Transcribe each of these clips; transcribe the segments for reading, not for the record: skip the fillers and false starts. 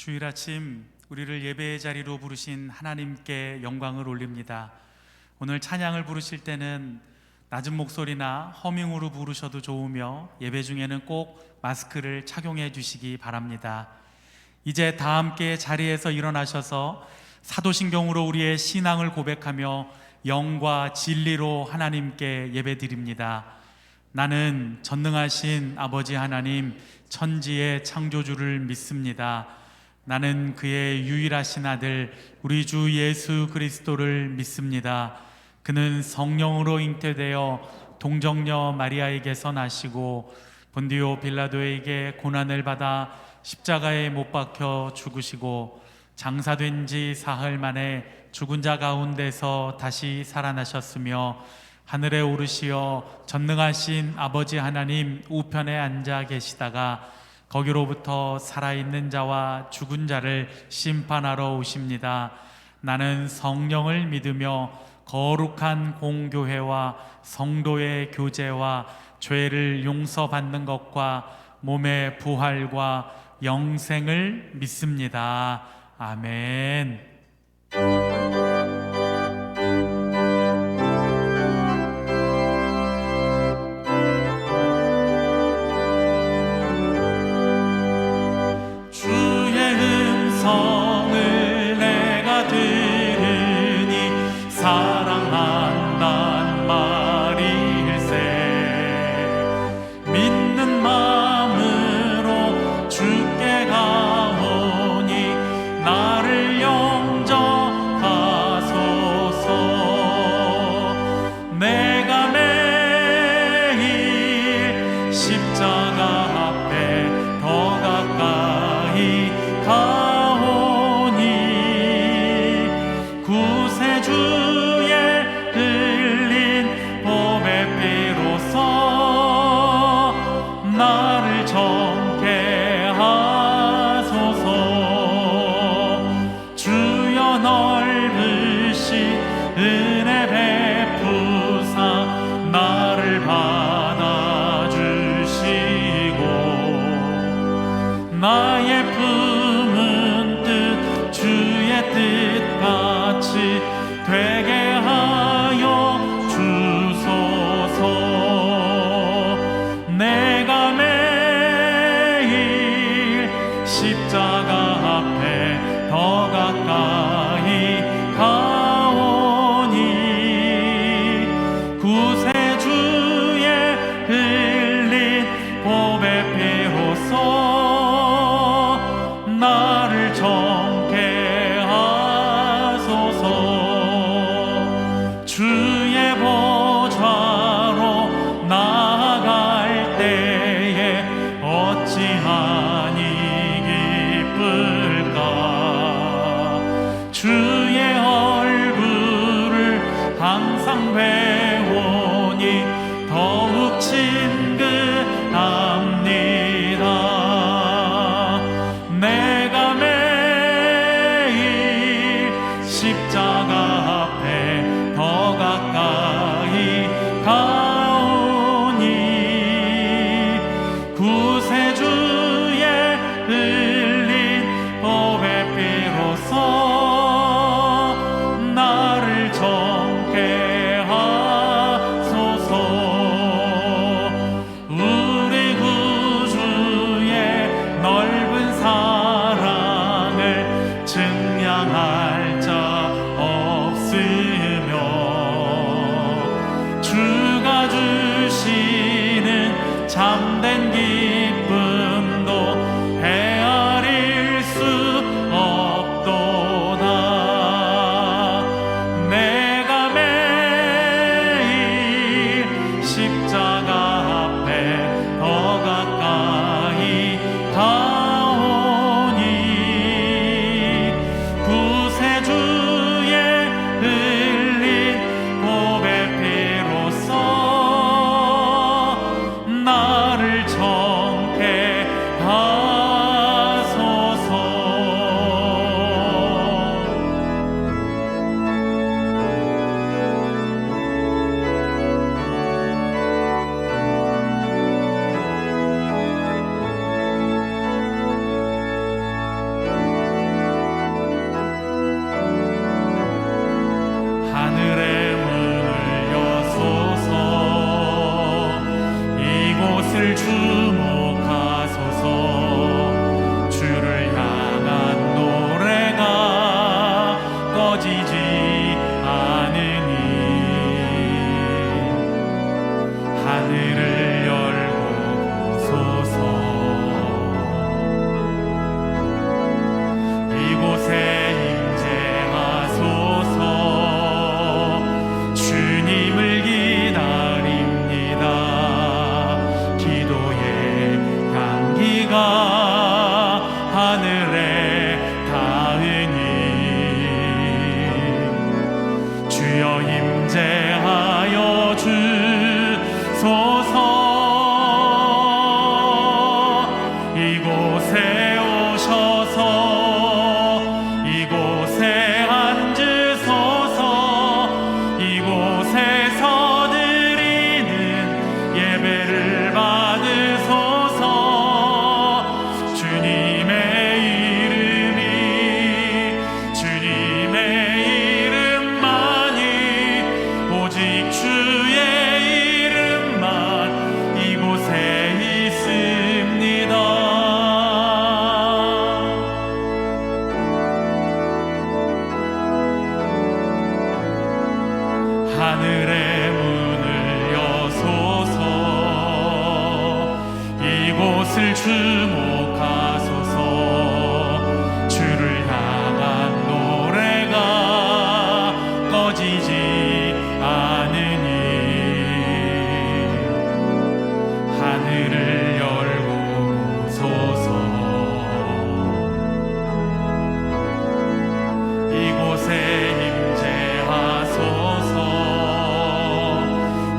주일 아침 우리를 예배의 자리로 부르신 하나님께 영광을 올립니다. 오늘 찬양을 부르실 때는 낮은 목소리나 허밍으로 부르셔도 좋으며 예배 중에는 꼭 마스크를 착용해 주시기 바랍니다. 이제 다 함께 자리에서 일어나셔서 사도신경으로 우리의 신앙을 고백하며 영과 진리로 하나님께 예배드립니다. 나는 전능하신 아버지 하나님, 천지의 창조주를 믿습니다. 나는 그의 유일하신 아들 우리 주 예수 그리스도를 믿습니다. 그는 성령으로 잉태되어 동정녀 마리아에게서 나시고 본디오 빌라도에게 고난을 받아 십자가에 못 박혀 죽으시고 장사된 지 사흘 만에 죽은 자 가운데서 다시 살아나셨으며 하늘에 오르시어 전능하신 아버지 하나님 우편에 앉아 계시다가 거기로부터 살아있는 자와 죽은 자를 심판하러 오십니다. 나는 성령을 믿으며 거룩한 공교회와 성도의 교제와 죄를 용서받는 것과 몸의 부활과 영생을 믿습니다. 아멘. 성을 내가 들으니 사랑한단 말일세. 믿는 마음으로 주께 가오니 나를 영접하소서. 내가 매일 십자가 앞에 더 가까이 구세주의 흘린 보배 피로써 나를 정케 하소서. 주여 넓으신 은혜 베푸사 나를 받아주시고 나의 품은 뜻 주의 뜻같이 되게 하여 주소서. 내가 매일 십자가 앞에 더 가까이 가오니 구세주의 흘린 보배 피로써 나를 정케 하소서. 주의 보좌로 나아갈 때에 어찌하니 기쁠까. 주의 얼굴을 항상 배우니 더욱 친근합니다. 내가 매일 십자가 앞에 더 가까이 가오니 구세주의 흘린 보배 피로써 나를 정케 하소서. 우리 구주의 넓은 사랑을 증량할 자 없으며 주가 주시는 참된 기쁨도 헤아릴 수 없도다. 내가 매일 십자가 앞에 더 가까이 가오니 구세주의 흘린 보배 피로써 나를 임재하여 주소서. 이곳에 오셔서 이곳에 앉으소서. 이곳에서 드리는 예배를 받으소서. 주님의 이름만이 오직 주의 이름만 이곳에 있습니다. 하늘의 문을 여소서. 이곳을 주목하소서. 주를 향한 노래가 꺼지지 않으니 하늘을 열고 보소서. 이곳에 임재하소서.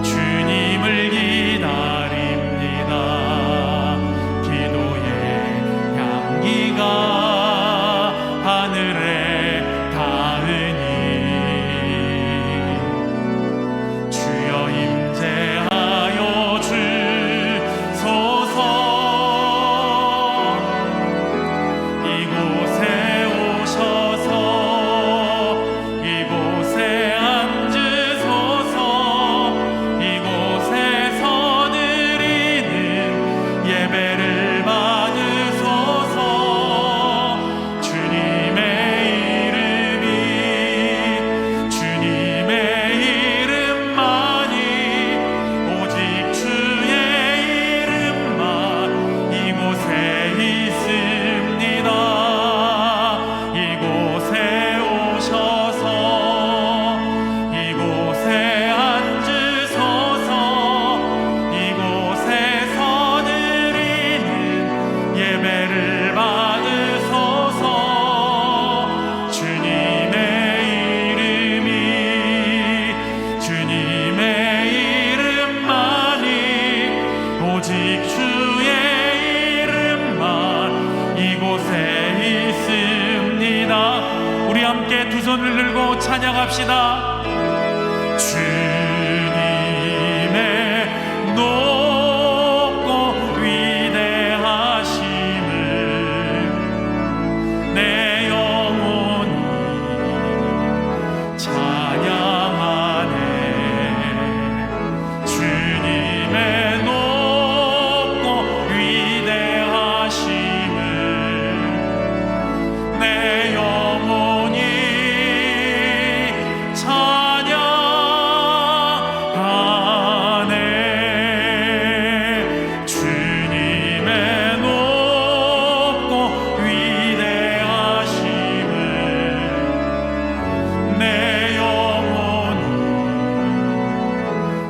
주님을 기다립니다. 기도의 향기가 하늘에 닿으니 주여 임재하여 주소서. 이곳에 오셔서 이곳에 앉으소서. 이곳에서 드리는 예배를 받으소서. 주님의 이름만이 오직 주의 이름만 이곳에 있습니다. 이곳에 오셔서 이곳에 앉으소서. 이곳에서 드리는 예배를 받으소서. 주님의 이름만이 오직 주의 이름만 이곳에 있습니다. 우리 함께 두 손을 들고 찬양합시다. 주님의 높고 위대하심을 내 영혼이 찬양하네. 주님의 높고 위대하심을 내 영혼이 찬양하네. 주님의 높고 위대하심을 내 영혼이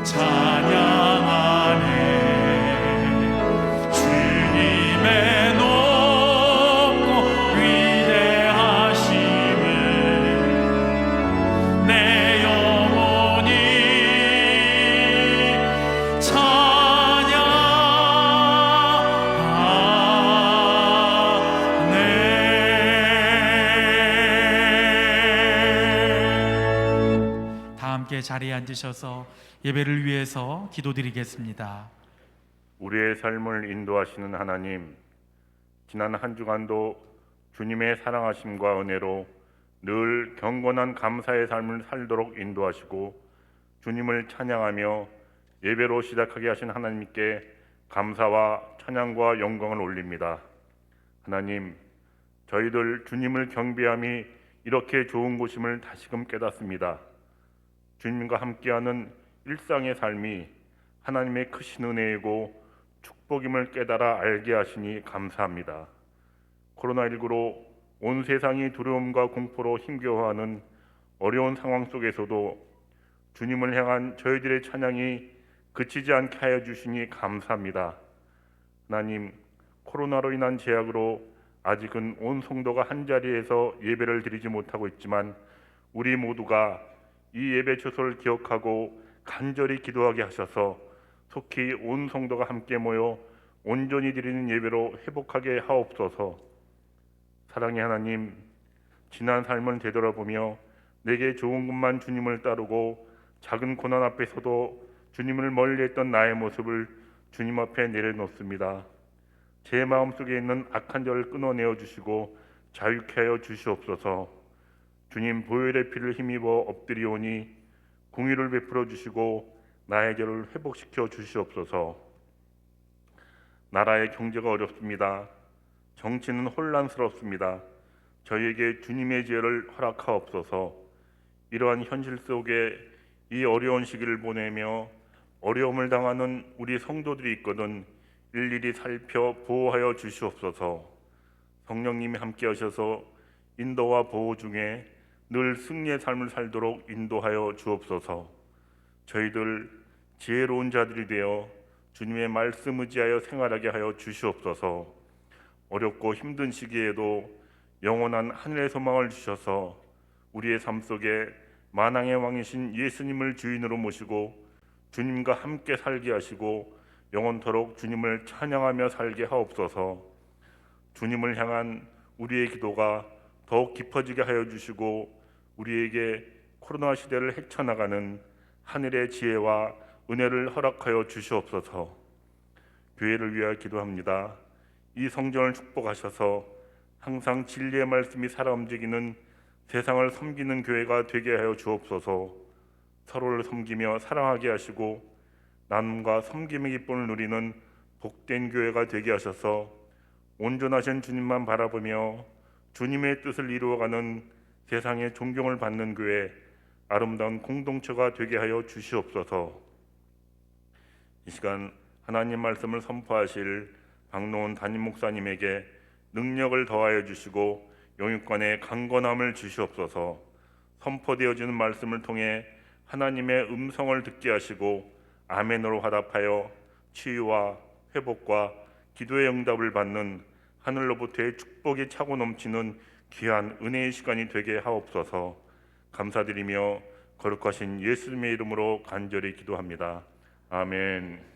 찬양하네. 주님의 높고 위대하심을 내 영혼이 찬양하네. 다 함께 자리에 앉으셔서 예배를 위해서 기도드리겠습니다. 우리의 삶을 인도하시는 하나님, 지난 한 주간도 주님의 사랑하심과 은혜로 늘 경건한 감사의 삶을 살도록 인도하시고 주님을 찬양하며 예배로 시작하게 하신 하나님께 감사와 찬양과 영광을 올립니다. 하나님, 저희들 주님을 경배함이 이렇게 좋은 곳임을 다시금 깨닫습니다. 주님과 함께하는 일상의 삶이 하나님의 크신 은혜이고 축복임을 깨달아 알게 하시니 감사합니다. 코로나19로 온 세상이 두려움과 공포로 힘겨워하는 어려운 상황 속에서도 주님을 향한 저희들의 찬양이 그치지 않게 하여 주시니 감사합니다. 하나님, 코로나로 인한 제약으로 아직은 온 성도가 한자리에서 예배를 드리지 못하고 있지만 우리 모두가 이 예배 처소를 기억하고 간절히 기도하게 하셔서 속히 온 성도가 함께 모여 온전히 드리는 예배로 회복하게 하옵소서. 사랑의 하나님, 지난 삶을 되돌아보며 내게 좋은 것만 주님을 따르고 작은 고난 앞에서도 주님을 멀리했던 나의 모습을 주님 앞에 내려놓습니다. 제 마음속에 있는 악한 자를 끊어내어 주시고 자유케 하여 주시옵소서. 주님 보혈의 피를 힘입어 엎드리오니 공의를 베풀어 주시고 나의 죄를 회복시켜 주시옵소서. 나라의 경제가 어렵습니다. 정치는 혼란스럽습니다. 저희에게 주님의 지혜를 허락하옵소서. 이러한 현실 속에 이 어려운 시기를 보내며 어려움을 당하는 우리 성도들이 있거든 일일이 살펴 보호하여 주시옵소서. 성령님이 함께 하셔서 인도와 보호 중에 늘 승리의 삶을 살도록 인도하여 주옵소서. 저희들 지혜로운 자들이 되어 주님의 말씀 의지하여 생활하게 하여 주시옵소서. 어렵고 힘든 시기에도 영원한 하늘의 소망을 주셔서 우리의 삶 속에 만왕의 왕이신 예수님을 주인으로 모시고 주님과 함께 살게 하시고 영원토록 주님을 찬양하며 살게 하옵소서. 주님을 향한 우리의 기도가 더욱 깊어지게 하여 주시고 우리에게 코로나 시대를 헤쳐나가는 하늘의 지혜와 은혜를 허락하여 주시옵소서. 교회를 위하여 기도합니다. 이 성전을 축복하셔서 항상 진리의 말씀이 살아 움직이는 세상을 섬기는 교회가 되게 하여 주옵소서. 서로를 섬기며 사랑하게 하시고 나눔과 섬김의 기쁨을 누리는 복된 교회가 되게 하셔서 온전하신 주님만 바라보며 주님의 뜻을 이루어가는 세상의 존경을 받는 교회, 아름다운 공동체가 되게 하여 주시옵소서. 이 시간 하나님 말씀을 선포하실 박노은 담임 목사님에게 능력을 더하여 주시고 영육간의 강건함을 주시옵소서. 선포되어지는 말씀을 통해 하나님의 음성을 듣게 하시고 아멘으로 화답하여 치유와 회복과 기도의 응답을 받는 하늘로부터의 축복이 차고 넘치는 귀한 은혜의 시간이 되게 하옵소서. 감사드리며 거룩하신 예수님의 이름으로 간절히 기도합니다. 아멘.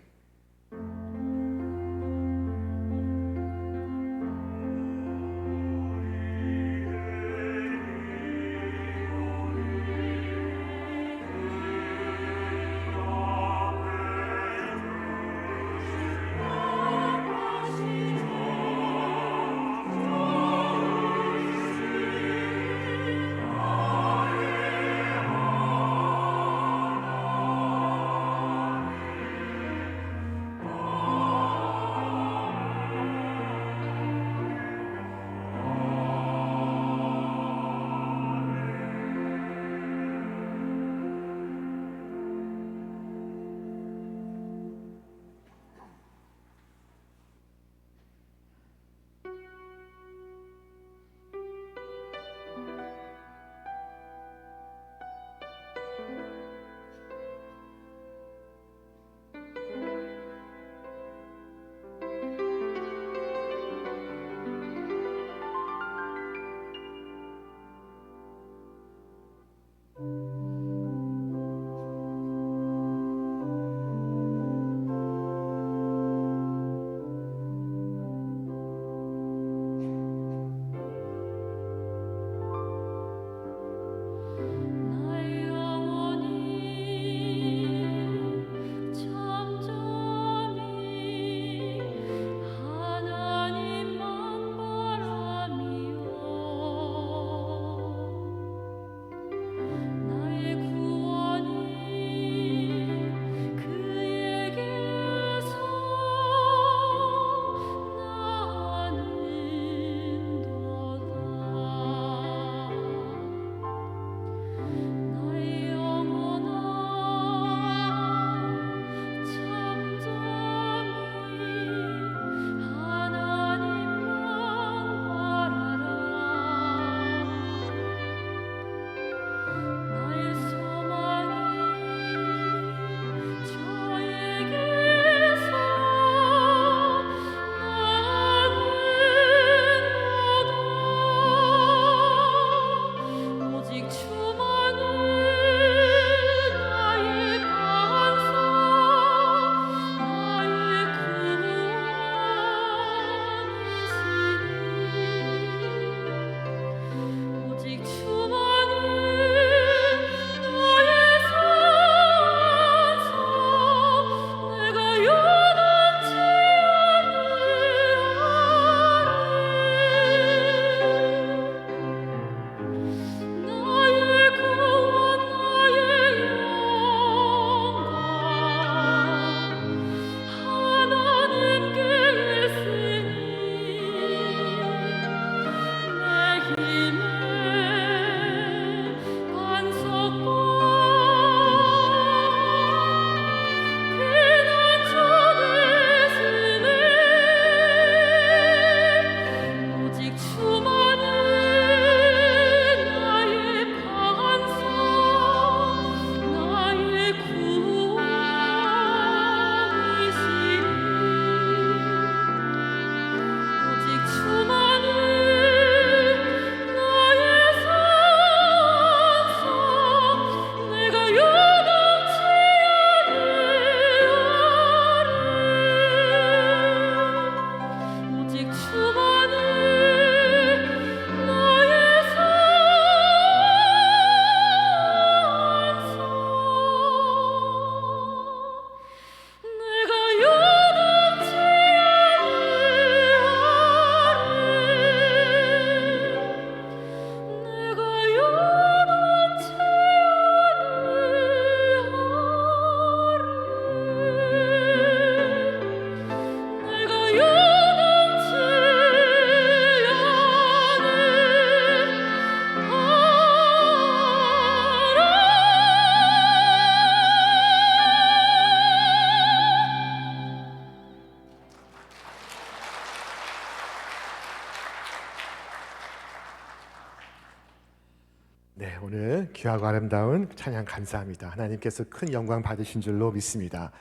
오늘 귀하고 아름다운 찬양 감사합니다. 하나님께서 큰 영광 받으신 줄로 믿습니다.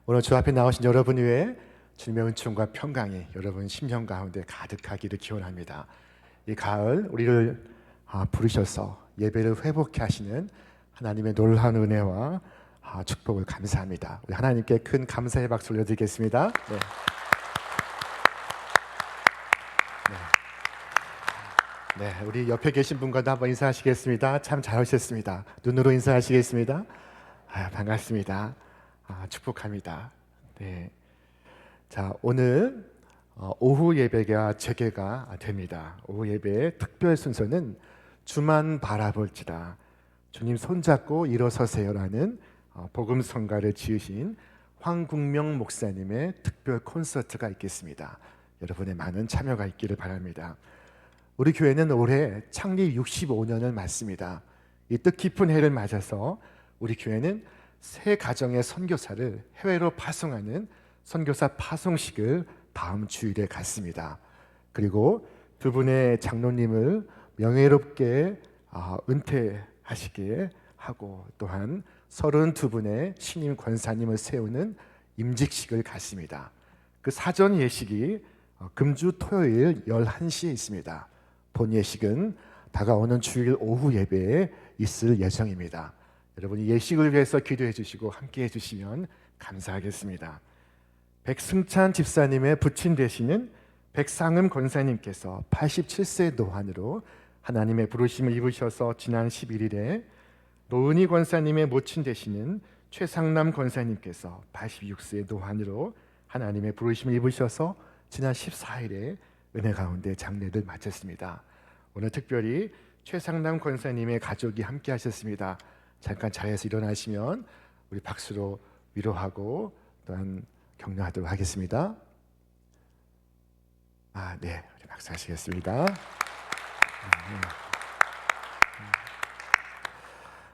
오늘 주 앞에 나오신 여러분 위에 주님의 은총과 평강이 여러분 심령 가운데 가득하기를 기원합니다. 이 가을 우리를 부르셔서 예배를 회복케 하시는 하나님의 놀라운 은혜와 축복을 감사합니다. 우리 하나님께 큰 감사의 박수 올려드리겠습니다. 네. 네, 우리 옆에 계신 분과도 한번 인사하시겠습니다. 참 잘하셨습니다. 눈으로 인사하시겠습니다. 반갑습니다. 축복합니다. 네, 자 오늘 오후 예배가 재개가 됩니다. 오후 예배의 특별 순서는 주만 바라볼지라 주님 손잡고 일어서세요라는 복음 성가를 지으신 황국명 목사님의 특별 콘서트가 있겠습니다. 여러분의 많은 참여가 있기를 바랍니다. 우리 교회는 올해 창립 65년을 맞습니다. 이 뜻깊은 해를 맞아서 우리 교회는 새 가정의 선교사를 해외로 파송하는 선교사 파송식을 다음 주일에 갖습니다. 그리고 두 분의 장로님을 명예롭게 은퇴하시게 하고 또한 32분의 신임 권사님을 세우는 임직식을 갖습니다. 그 사전 예식이 금주 토요일 11시에 있습니다. 본 예식은 다가오는 주일 오후 예배에 있을 예정입니다. 여러분 이 예식을 위해서 기도해 주시고 함께 해주시면 감사하겠습니다. 백승찬 집사님의 부친 되시는 백상음 권사님께서 87세 노환으로 하나님의 부르심을 입으셔서 지난 11일에 노은희 권사님의 모친 되시는 최상남 권사님께서 86세 노환으로 하나님의 부르심을 입으셔서 지난 14일에 은혜 가운데 장례를 마쳤습니다. 오늘 특별히 최상남 권사님의 가족이 함께 하셨습니다. 잠깐 자리에서 일어나시면 우리 박수로 위로하고 또한 격려하도록 하겠습니다. 네, 우리 박수 하시겠습니다.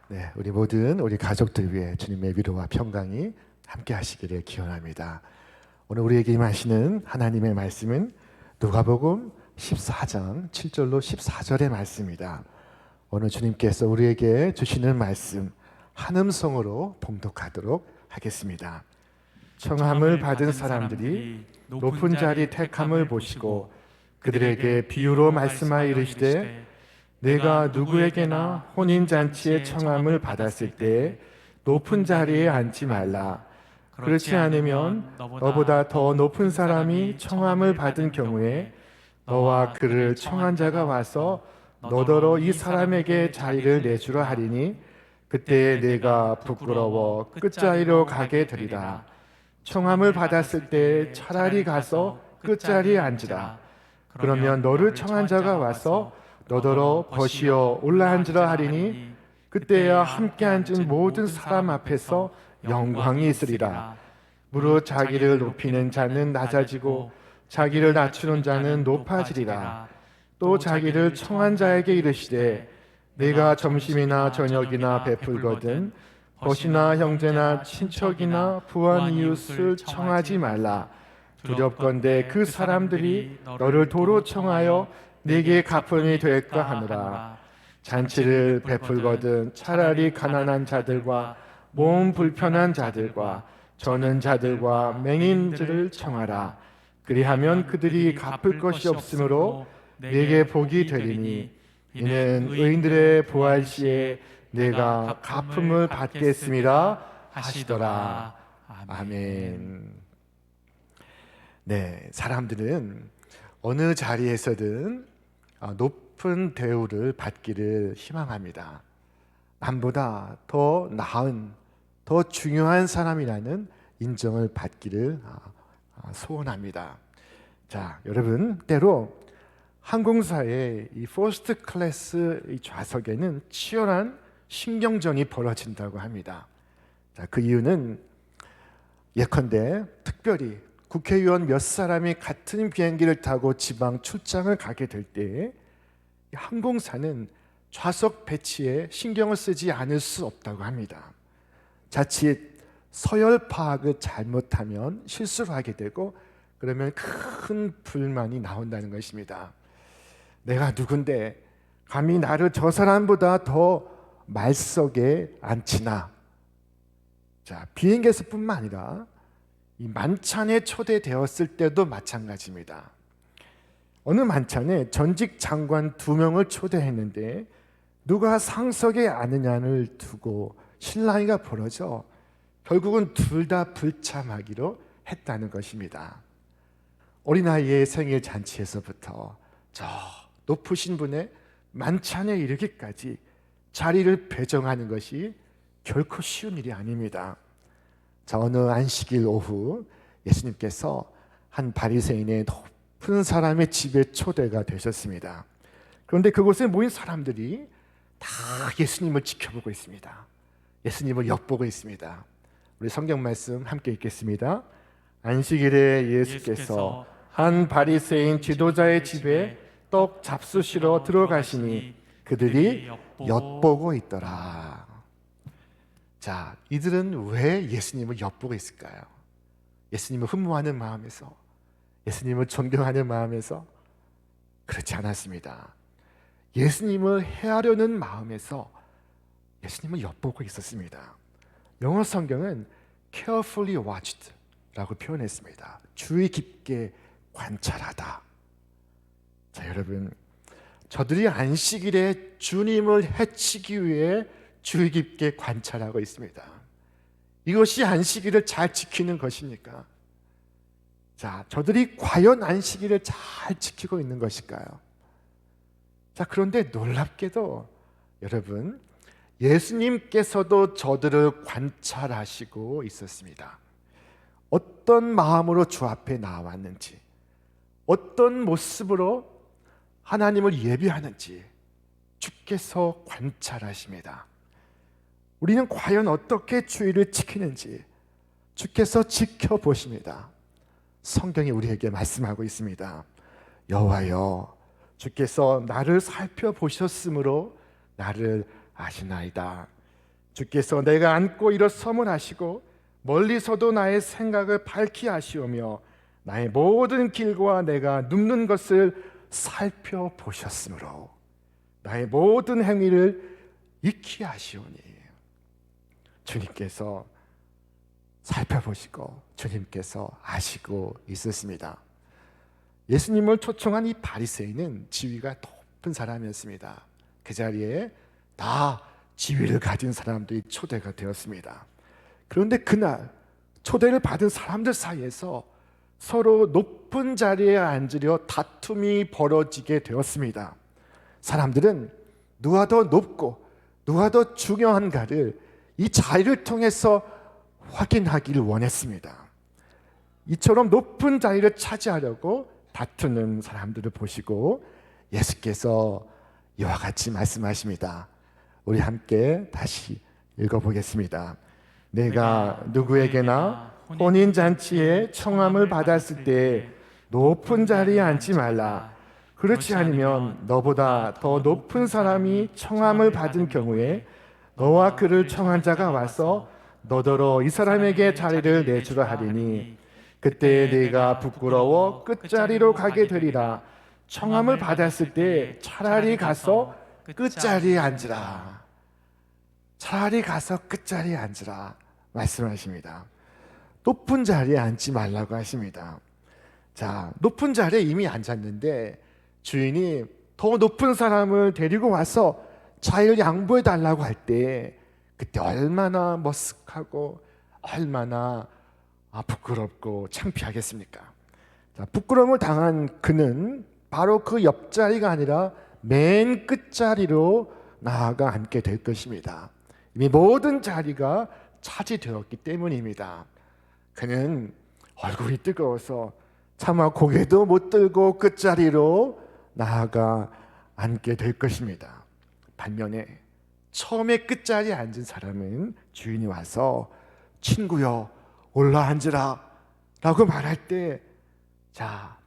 네, 우리 모든 우리 가족들 위해 주님의 위로와 평강이 함께 하시기를 기원합니다. 오늘 우리에게 임하시는 하나님의 말씀은 누가복음 14장 7절로 14절의 말씀입니다. 오늘 주님께서 우리에게 주시는 말씀 한 음성으로 봉독하도록 하겠습니다. 청함을 받은 사람들이 높은 자리 택함을 보시고 그들에게 비유로 말씀하여 이르시되 내가 누구에게나 혼인잔치에 청함을 받았을 때 높은 자리에 앉지 말라. 그렇지 않으면 너보다 더 높은 사람이 청함을 받은 경우에 너와 그를 청한 자가 와서 너더러 이 사람에게 자리를 내주라 하리니 그때 내가 부끄러워 끝자리로 가게 되리라. 청함을 받았을 때 차라리 가서 끝자리에 앉으라. 그러면 너를 청한 자가 와서 너더러 벗이어 올라앉으라 하리니 그때야 함께 앉은 모든 사람 앞에서 영광이 있으리라. 무릇 자기를 높이는 자는 낮아지고 자기를 낮추는 자는 높아지리라. 또 자기를 청한 자에게 이르시되 내가 점심이나 저녁이나 베풀거든 벗이나 형제나 친척이나 부한 이웃을 청하지 말라. 두렵건대 그 사람들이 너를 도로 청하여 내게 갚음이 될까 하노라. 잔치를 베풀거든 차라리 가난한 자들과 몸 불편한 자들과 저는 자들과 맹인들을 청하라. 그리하면 그들이 갚을 것이 없으므로 내게 복이 되리니 이는 의인들의 부활 시에 내가 갚음을 받겠음이라 하시더라. 아멘. 네, 사람들은 어느 자리에서든 높은 대우를 받기를 희망합니다. 남보다 더 나은, 더 중요한 사람이라는 인정을 받기를 소원합니다. 자, 여러분 때로 항공사의 이 퍼스트 클래스 이 좌석에는 치열한 신경전이 벌어진다고 합니다. 자, 그 이유는 예컨대 특별히 국회의원 몇 사람이 같은 비행기를 타고 지방 출장을 가게 될 때 항공사는 좌석 배치에 신경을 쓰지 않을 수 없다고 합니다. 자칫 서열 파악을 잘못하면 실수를 하게 되고 그러면 큰 불만이 나온다는 것입니다. 내가 누군데 감히 나를 저 사람보다 더 말석에 앉히나. 자, 비행기에서뿐만 아니라 이 만찬에 초대되었을 때도 마찬가지입니다. 어느 만찬에 전직 장관 2명을 초대했는데 누가 상석에 앉느냐를 두고 실랑이가 벌어져 결국은 둘 다 불참하기로 했다는 것입니다. 어린아이의 생일 잔치에서부터 저 높으신 분의 만찬에 이르기까지 자리를 배정하는 것이 결코 쉬운 일이 아닙니다. 자, 어느 안식일 오후 예수님께서 한 바리새인의 높은 사람의 집에 초대가 되셨습니다. 그런데 그곳에 모인 사람들이 다 예수님을 지켜보고 있습니다. 예수님을 엿보고 있습니다. 우리 성경 말씀 함께 읽겠습니다. 안식일에 예수께서 한 바리새인 지도자의 집에 떡 잡수시러 들어가시니 그들이 엿보고 있더라. 자, 이들은 왜 예수님을 엿보고 있을까요? 예수님을 흠모하는 마음에서, 예수님을 존경하는 마음에서? 그렇지 않았습니다. 예수님을 해하려는 마음에서 예수님을 엿보고 있었습니다. 영어 성경은 carefully watched 라고 표현했습니다. 주의 깊게 관찰하다. 자, 여러분, 저들이 안식일에 주님을 해치기 위해 주의 깊게 관찰하고 있습니다. 이것이 안식일을 잘 지키는 것입니까? 자, 저들이 과연 안식일을 잘 지키고 있는 것일까요? 자, 그런데 놀랍게도 여러분, 예수님께서도 저들을 관찰하시고 있었습니다. 어떤 마음으로 주 앞에 나왔는지, 어떤 모습으로 하나님을 예비하는지 주께서 관찰하십니다. 우리는 과연 어떻게 주의를 지키는지 주께서 지켜보십니다. 성경이 우리에게 말씀하고 있습니다. 여호와여, 주께서 나를 살펴보셨으므로 나를 아시나이다. 주께서 내가 앉고 일어섬을 하시고 멀리서도 나의 생각을 밝히 하시오며 나의 모든 길과 내가 눕는 것을 살펴보셨으므로 나의 모든 행위를 익히 하시오니. 주님께서 살펴보시고 주님께서 아시고 있었습니다. 예수님을 초청한 이 바리새인은 지위가 높은 사람이었습니다. 그 자리에 다 지위를 가진 사람들이 초대가 되었습니다. 그런데 그날 초대를 받은 사람들 사이에서 서로 높은 자리에 앉으려 다툼이 벌어지게 되었습니다. 사람들은 누가 더 높고 누가 더 중요한가를 이 자리를 통해서 확인하기를 원했습니다. 이처럼 높은 자리를 차지하려고 다투는 사람들을 보시고 예수께서 이와 같이 말씀하십니다. 우리 함께 다시 읽어보겠습니다. 내가 누구에게나 혼인잔치에 청함을 받았을 때 높은 자리에 앉지 말라. 그렇지 않으면 너보다 더 높은 사람이 청함을 받은 경우에 너와 그를 청한 자가 와서 너더러 이 사람에게 자리를 내주라 하리니 그때 네가 부끄러워 끝자리로 가게 되리라. 청함을 받았을 때 차라리 가서 끝자리에 앉으라. 차라리 가서 끝자리에 앉으라 말씀하십니다. 높은 자리에 앉지 말라고 하십니다. 자, 높은 자리에 이미 앉았는데 주인이 더 높은 사람을 데리고 와서 자리를 양보해 달라고 할 때 그때 얼마나 머쓱하고 얼마나 부끄럽고 창피하겠습니까? 자, 부끄러움을 당한 그는 바로 그 옆자리가 아니라 맨 끝자리로 나아가 앉게 될 것입니다. 이미 모든 자리가 차지되었기 때문입니다. 그는 얼굴이 뜨거워서 차마 고개도 못 들고 끝자리로 나아가 앉게 될 것입니다. 반면에 처음에 끝자리에 앉은 사람은 주인이 와서 친구여 올라앉으라 라고 말할 때 자,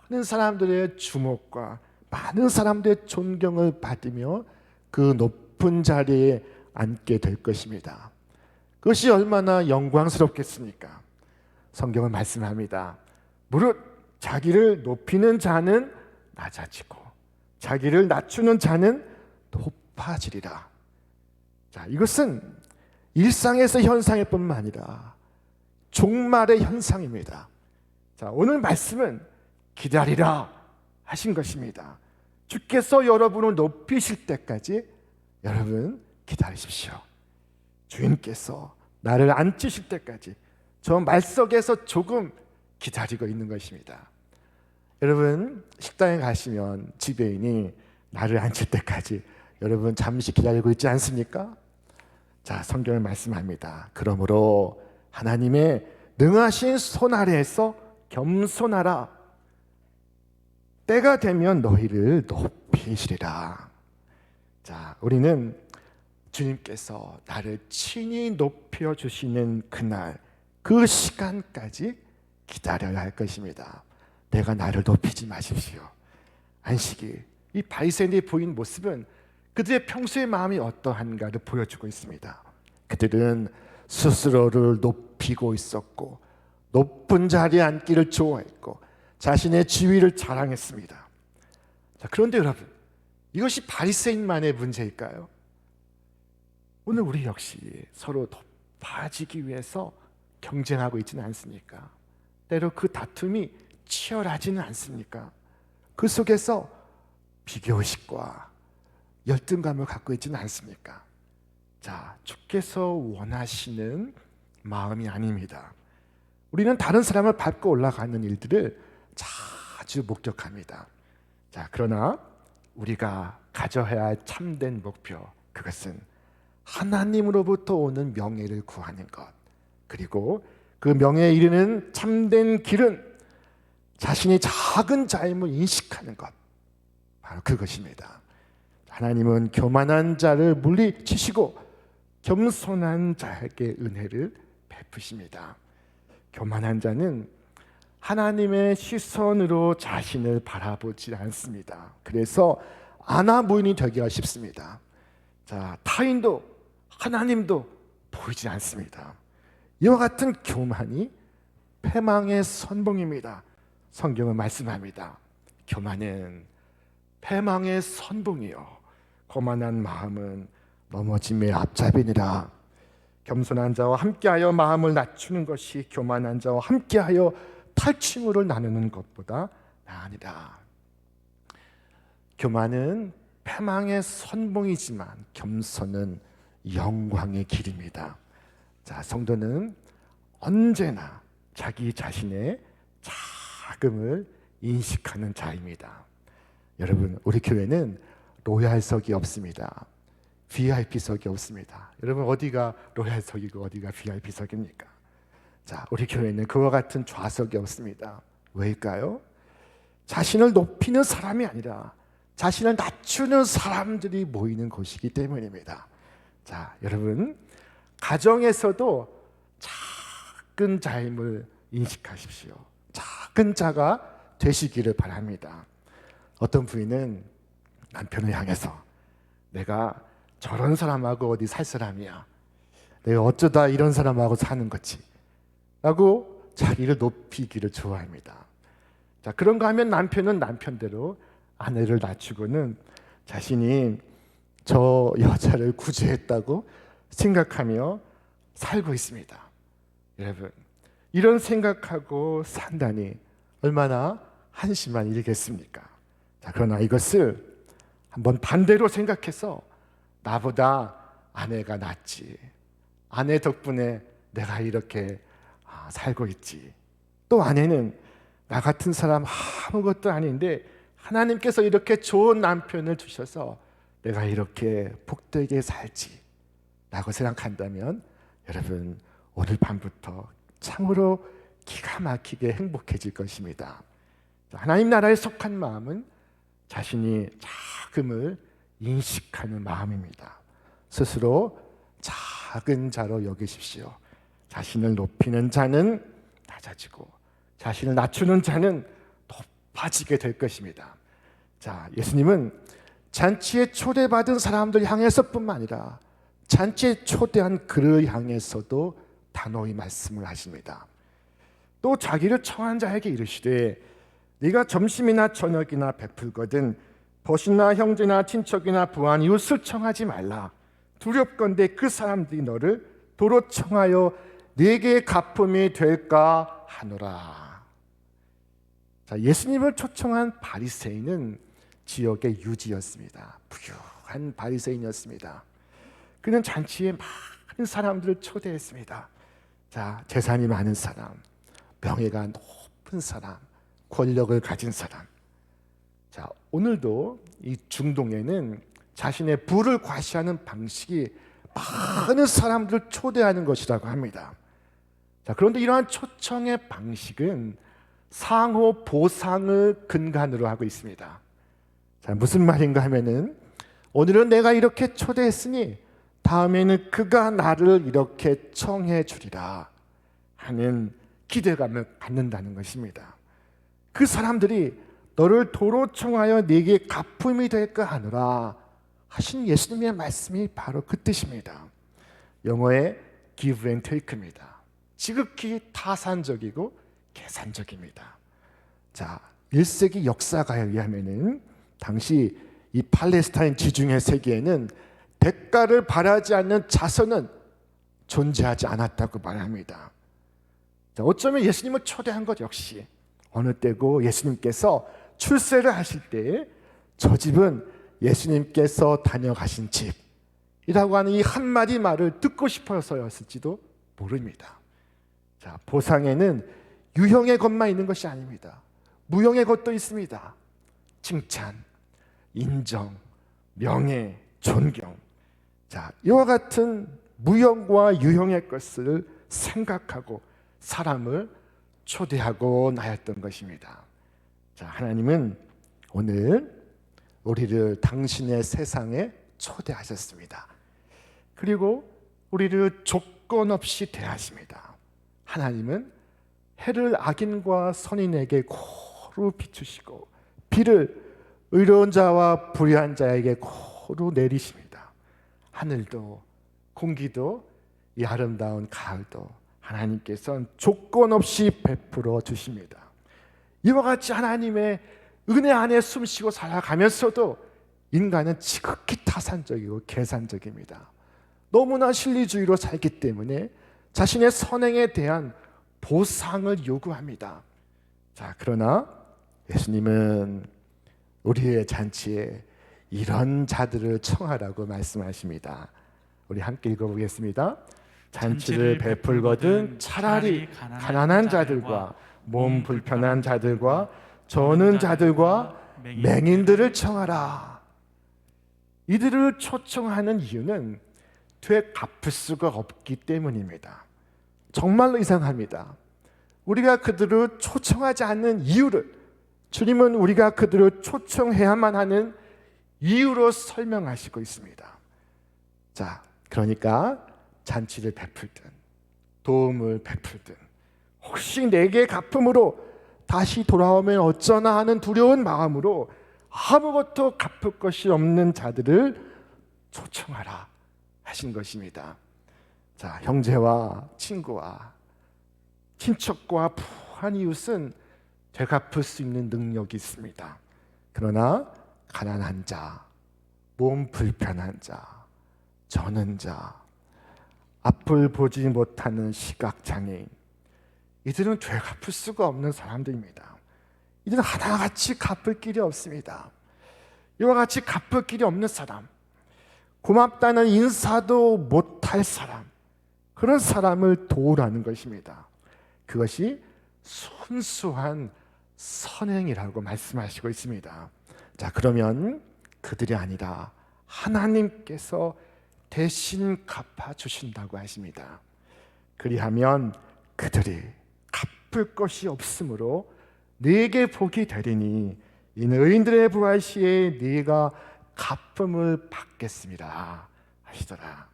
많은 사람들의 주목과 많은 사람들의 존경을 받으며 그 높은 자리에 앉게 될 것입니다. 그것이 얼마나 영광스럽겠습니까? 성경은 말씀합니다. 무릇 자기를 높이는 자는 낮아지고 자기를 낮추는 자는 높아지리라. 자, 이것은 일상에서 현상일 뿐만 아니라 종말의 현상입니다. 자, 오늘 말씀은 기다리라 하신 것입니다. 주께서 여러분을 높이실 때까지 여러분 기다리십시오. 주인께서 나를 앉히실 때까지 저 말석에서 조금 기다리고 있는 것입니다. 여러분 식당에 가시면 지배인이 나를 앉힐 때까지 여러분 잠시 기다리고 있지 않습니까? 자, 성경은 말씀합니다. 그러므로 하나님의 능하신 손 아래에서 겸손하라. 때가 되면 너희를 높이시리라. 자, 우리는 주님께서 나를 친히 높여주시는 그날, 그 시간까지 기다려야 할 것입니다. 내가 나를 높이지 마십시오. 안식일, 이 바리새인의 보인 모습은 그들의 평소의 마음이 어떠한가를 보여주고 있습니다. 그들은 스스로를 높이고 있었고 높은 자리에 앉기를 좋아했고 자신의 지위를 자랑했습니다. 자, 그런데 여러분, 이것이 바리새인만의 문제일까요? 오늘 우리 역시 서로 높아지기 위해서 경쟁하고 있지는 않습니까? 때로 그 다툼이 치열하지는 않습니까? 그 속에서 비교의식과 열등감을 갖고 있지는 않습니까? 자, 주께서 원하시는 마음이 아닙니다. 우리는 다른 사람을 밟고 올라가는 일들을 자주 목격합니다. 자, 그러나 우리가 가져야 할 참된 목표, 그것은 하나님으로부터 오는 명예를 구하는 것, 그리고 그 명예에 이르는 참된 길은 자신이 작은 자임을 인식하는 것, 바로 그것입니다. 하나님은 교만한 자를 물리치시고 겸손한 자에게 은혜를 베푸십니다. 교만한 자는 하나님의 시선으로 자신을 바라보지 않습니다. 그래서 아나무인이 되기가 쉽습니다. 자, 타인도 하나님도 보이지 않습니다. 이와 같은 교만이 패망의 선봉입니다. 성경은 말씀합니다. 교만은 패망의 선봉이요, 거만한 마음은 넘어짐의 앞잡이니라. 겸손한 자와 함께하여 마음을 낮추는 것이 교만한 자와 함께하여 탈취물을 나누는 것보다 나으니라. 교만은 패망의 선봉이지만 겸손은 영광의 길입니다. 자, 성도는 언제나 자기 자신의 자금을 인식하는 자입니다. 여러분, 우리 교회는 로얄석이 없습니다. VIP석이 없습니다. 여러분, 어디가 로얄석이고 어디가 VIP석입니까? 자, 우리 교회는 그와 같은 좌석이 없습니다. 왜일까요? 자신을 높이는 사람이 아니라 자신을 낮추는 사람들이 모이는 곳이기 때문입니다. 자, 여러분, 가정에서도 작은 자임을 인식하십시오. 작은 자가 되시기를 바랍니다. 어떤 부인은 남편을 향해서 내가 저런 사람하고 어디 살 사람이야, 내가 어쩌다 이런 사람하고 사는 거지 라고 자기를 높이기를 좋아합니다. 자, 그런가 하면 남편은 남편대로 아내를 낮추고는 자신이 저 여자를 구제했다고 생각하며 살고 있습니다. 여러분, 이런 생각하고 산다니 얼마나 한심한 일이겠습니까? 자, 그러나 이것을 한번 반대로 생각해서 나보다 아내가 낫지, 아내 덕분에 내가 이렇게 살고 있지, 또 아내는 나 같은 사람 아무것도 아닌데 하나님께서 이렇게 좋은 남편을 주셔서 내가 이렇게 복되게 살지 라고 생각한다면 여러분, 오늘 밤부터 참으로 기가 막히게 행복해질 것입니다. 하나님 나라에 속한 마음은 자신이 작음을 인식하는 마음입니다. 스스로 작은 자로 여기십시오. 자신을 높이는 자는 낮아지고 자신을 낮추는 자는 높아지게 될 것입니다. 자, 예수님은 잔치에 초대받은 사람들 향해서뿐만 아니라 잔치에 초대한 그를 향해서도 단호히 말씀을 하십니다. 또 자기를 청한 자에게 이르시되 네가 점심이나 저녁이나 베풀거든 벗이나 형제나 친척이나 부한 이웃을 청하지 말라. 두렵건대 그 사람들이 너를 도로 청하여 네게 갚음이 될까 하노라. 자, 예수님을 초청한 바리새인은 지역의 유지였습니다. 부유한 바리새인이었습니다. 그는 잔치에 많은 사람들을 초대했습니다. 자, 재산이 많은 사람, 명예가 높은 사람, 권력을 가진 사람. 자, 오늘도 이 중동에는 자신의 부를 과시하는 방식이 많은 사람들을 초대하는 것이라고 합니다. 자, 그런데 이러한 초청의 방식은 상호 보상을 근간으로 하고 있습니다. 자, 무슨 말인가 하면은 오늘은 내가 이렇게 초대했으니 다음에는 그가 나를 이렇게 청해 주리라 하는 기대감을 갖는다는 것입니다. 그 사람들이 너를 도로 청하여 네게 갚음이 될까 하노라 하신 예수님의 말씀이 바로 그 뜻입니다. 영어의 give and take입니다. 지극히 타산적이고 계산적입니다. 자, 1세기 역사가에 의하면은 당시 이 팔레스타인 지중해 세계에는 대가를 바라지 않는 자선은 존재하지 않았다고 말합니다. 자, 어쩌면 예수님을 초대한 것 역시 어느 때고 예수님께서 출세를 하실 때 저 집은 예수님께서 다녀가신 집이라고 하는 이 한마디 말을 듣고 싶어서였을지도 모릅니다. 자, 보상에는 유형의 것만 있는 것이 아닙니다. 무형의 것도 있습니다. 칭찬, 인정, 명예, 존경. 자, 이와 같은 무형과 유형의 것을 생각하고 사람을 초대하고 나였던 것입니다. 자, 하나님은 오늘 우리를 당신의 세상에 초대하셨습니다. 그리고 우리를 조건 없이 대하십니다. 하나님은 해를 악인과 선인에게 고루 비추시고 비를 의로운 자와 불의한 자에게 고루 내리십니다. 하늘도 공기도 이 아름다운 가을도 하나님께서는 조건 없이 베풀어 주십니다. 이와 같이 하나님의 은혜 안에 숨쉬고 살아가면서도 인간은 지극히 타산적이고 계산적입니다. 너무나 실리주의로 살기 때문에 자신의 선행에 대한 보상을 요구합니다. 자, 그러나 예수님은 우리의 잔치에 이런 자들을 청하라고 말씀하십니다. 우리 함께 읽어보겠습니다. 잔치를 베풀거든 차라리 가난한 자들과 몸 불편한 자들과 저는 자들과 맹인들을 청하라. 이들을 초청하는 이유는 되갚을 수가 없기 때문입니다. 정말로 이상합니다. 우리가 그들을 초청하지 않는 이유를 주님은 우리가 그들을 초청해야만 하는 이유로 설명하시고 있습니다. 자, 그러니까 잔치를 베풀든 도움을 베풀든 혹시 내게 갚음으로 다시 돌아오면 어쩌나 하는 두려운 마음으로 아무것도 갚을 것이 없는 자들을 초청하라 하신 것입니다. 자, 형제와 친구와 친척과 부한 이웃은 되갚을 수 있는 능력이 있습니다. 그러나 가난한 자, 몸 불편한 자, 저는 자, 앞을 보지 못하는 시각장애인, 이들은 되갚을 수가 없는 사람들입니다. 이들은 하나같이 갚을 길이 없습니다. 이와 같이 갚을 길이 없는 사람, 고맙다는 인사도 못할 사람, 그런 사람을 도우라는 것입니다. 그것이 순수한 선행이라고 말씀하시고 있습니다. 자, 그러면 그들이 아니라 하나님께서 대신 갚아주신다고 하십니다. 그리하면 그들이 갚을 것이 없으므로 네게 복이 되리니 이는 의인들의 부활 시에 네가 갚음을 받겠습니다 하시더라.